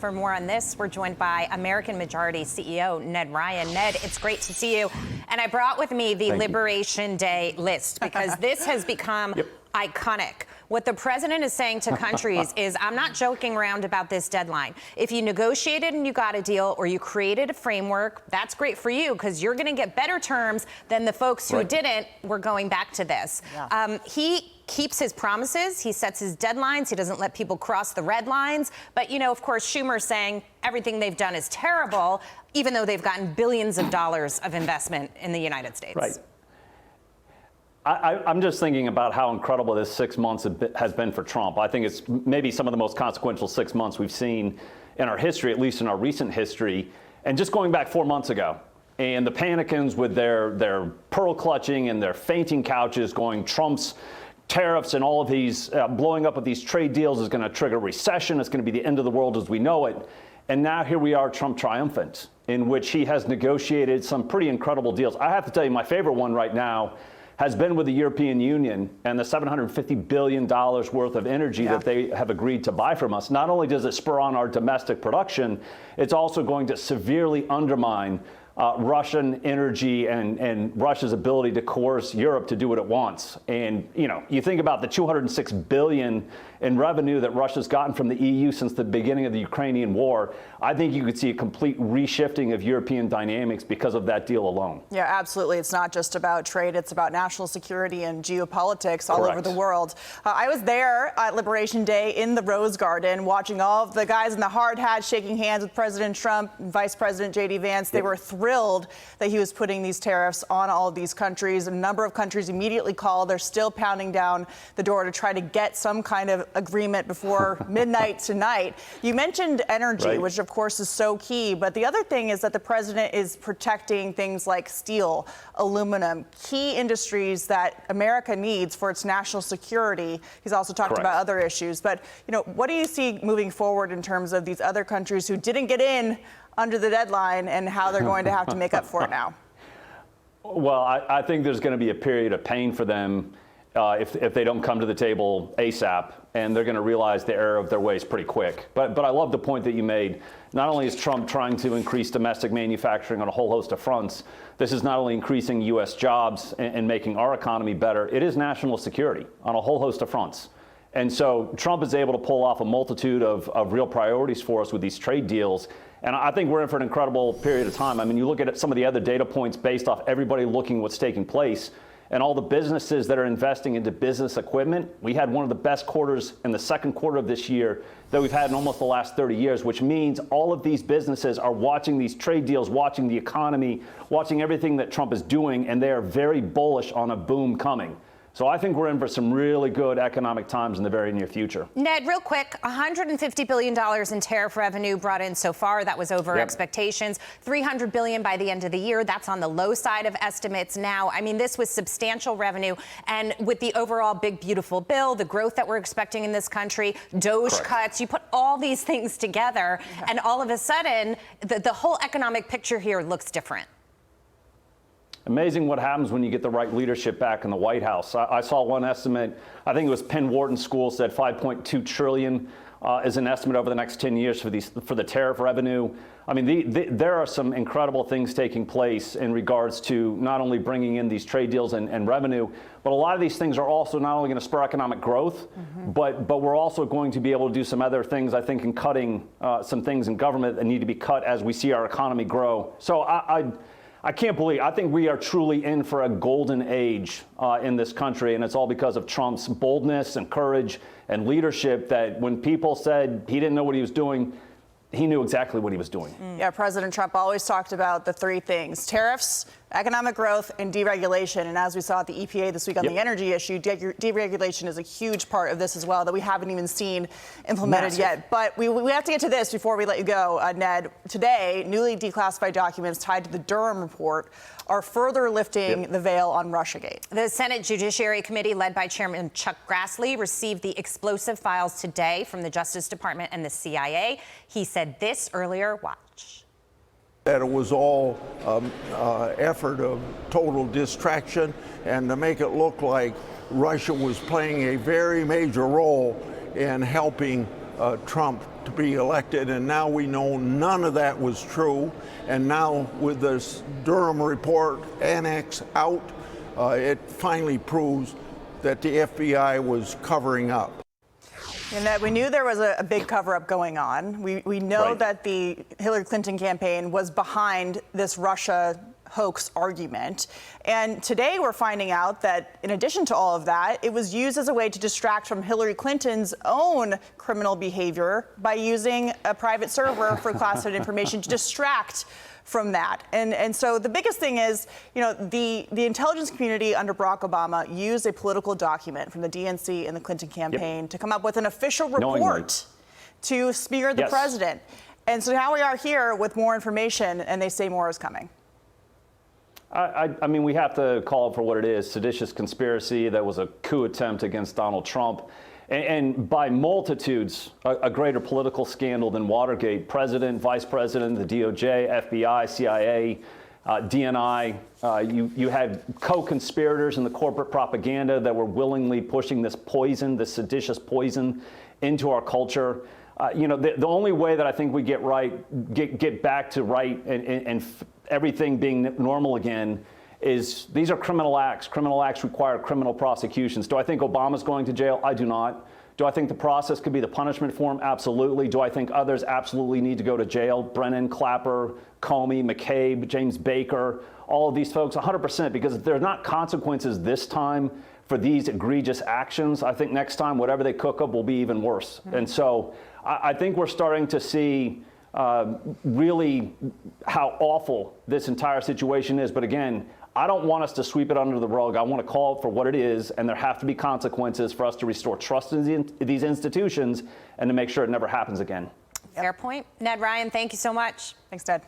For more on this, we're joined by American Majority CEO Ned Ryun. Ned, it's great to see you. And I brought with me the Liberation Day list because this has become iconic. What the president is saying to countries is, I'm not joking around about this deadline. If you negotiated and you got a deal, or you created a framework, that's great for you because you're going to get better terms than the folks who didn't. We're going back to this. He keeps his promises. He sets his deadlines. He doesn't let people cross the red lines. But, you know, of course, Schumer's saying everything they've done is terrible, even though they've gotten billions of dollars of investment in the United States. Right. I'm just thinking about how incredible this 6 months has been for Trump. I think it's maybe some of the most consequential 6 months we've seen in our history, at least in our recent history. And just going back 4 months ago, and the Panicans with their pearl clutching and their fainting couches going, Trump's tariffs and all of these blowing up of these trade deals is going to trigger recession. It's going to be the end of the world as we know it. And now here we are, Trump triumphant, in which he has negotiated some pretty incredible deals. I have to tell you, my favorite one right now has been with the European Union and the $750 billion worth of energy that they have agreed to buy from us. Not only does it spur on our domestic production, it's also going to severely undermine Russian energy and Russia's ability to coerce Europe to do what it wants. And, you know, you think about the $206 billion in revenue that Russia's gotten from the EU since the beginning of the Ukrainian war. I think you could see a complete reshifting of European dynamics because of that deal alone. Yeah, absolutely. It's not just about trade. It's about national security and geopolitics all over the world. I was there at Liberation Day in the Rose Garden watching all of the guys in the hard hats shaking hands with President Trump and Vice President J.D. Vance. They were thrilled that he was putting these tariffs on all of these countries. A number of countries immediately called. They're still pounding down the door to try to get some kind of agreement before midnight tonight. You mentioned energy, which of course is so key. But the other thing is that the president is protecting things like steel, aluminum, key industries that America needs for its national security. He's also talked about other issues. But, you know, what do you see moving forward in terms of these other countries who didn't get in under the deadline and how they're going to have to make up for it now? Well, I think there's going to be a period of pain for them if they don't come to the table ASAP, and they're going to realize the error of their ways pretty quick. But I love the point that you made. Not only is Trump trying to increase domestic manufacturing on a whole host of fronts, this is not only increasing U.S. jobs and making our economy better, it is national security on a whole host of fronts. And so Trump is able to pull off a multitude of real priorities for us with these trade deals. And I think we're in for an incredible period of time. I mean, you look at some of the other data points based off everybody looking what's taking place and all the businesses that are investing into business equipment. We had one of the best quarters in the second quarter of this year that we've had in almost the last 30 years, which means all of these businesses are watching these trade deals, watching the economy, watching everything that Trump is doing, and they are very bullish on a boom coming. So I think we're in for some really good economic times in the very near future. Ned, real quick, $150 billion in tariff revenue brought in so far. That was over expectations. $300 billion by the end of the year. That's on the low side of estimates now. I mean, this was substantial revenue. And with the overall big, beautiful bill, the growth that we're expecting in this country, DOGE cuts, you put all these things together, and all of a sudden, the whole economic picture here looks different. Amazing what happens when you get the right leadership back in the White House. I saw one estimate, I think it was Penn Wharton School, said $5.2 trillion is an estimate over the next 10 years for the tariff revenue. I mean, there are some incredible things taking place in regards to not only bringing in these trade deals and revenue, but a lot of these things are also not only going to spur economic growth, but we're also going to be able to do some other things, I think, in cutting some things in government that need to be cut as we see our economy grow. So I can't believe, I think we are truly in for a golden age in this country, and it's all because of Trump's boldness and courage and leadership that when people said he didn't know what he was doing, he knew exactly what he was doing. Yeah, President Trump always talked about the three things: tariffs, economic growth, and deregulation. And as we saw at the EPA this week on the energy issue, deregulation is a huge part of this as well that we haven't even seen implemented yet. But we have to get to this before we let you go, Ned. Today, newly declassified documents tied to the Durham report are further lifting the veil on Russiagate. The Senate Judiciary Committee, led by Chairman Chuck Grassley, received the explosive files today from the Justice Department and the CIA. He said this earlier. Watch. That it was all effort of total distraction and to make it look like Russia was playing a very major role in helping Trump to be elected, and now we know none of that was true. And now with this Durham report annex out, it finally proves that the FBI was covering up. And that we knew there was a big cover-up going on. We know Right. that the Hillary Clinton campaign was behind this Russia hoax argument. And today we're finding out that in addition to all of that, it was used as a way to distract from Hillary Clinton's own criminal behavior by using a private server for classified information to distract from that. And so the biggest thing is, the intelligence community under Barack Obama used a political document from the DNC and the Clinton campaign to come up with an official report to smear the president. And so now we are here with more information, and they say more is coming. I mean, we have to call it for what it is, seditious conspiracy that was a coup attempt against Donald Trump. And by multitudes, a greater political scandal than Watergate. President, vice president, the DOJ, FBI, CIA, DNI. You had co-conspirators in the corporate propaganda that were willingly pushing this poison, this seditious poison, into our culture. The only way that I think we get back to right and everything being normal again is these are criminal acts. Criminal acts require criminal prosecutions. Do I think Obama's going to jail? I do not. Do I think the process could be the punishment for him? Absolutely. Do I think others absolutely need to go to jail? Brennan, Clapper, Comey, McCabe, James Baker, all of these folks, 100%, because if there's not consequences this time for these egregious actions, I think next time, whatever they cook up will be even worse. And so I think we're starting to see really how awful this entire situation is. But again, I don't want us to sweep it under the rug. I want to call it for what it is, and there have to be consequences for us to restore trust in these institutions and to make sure it never happens again. Fair point. Ned Ryun, thank you so much. Thanks, Ned.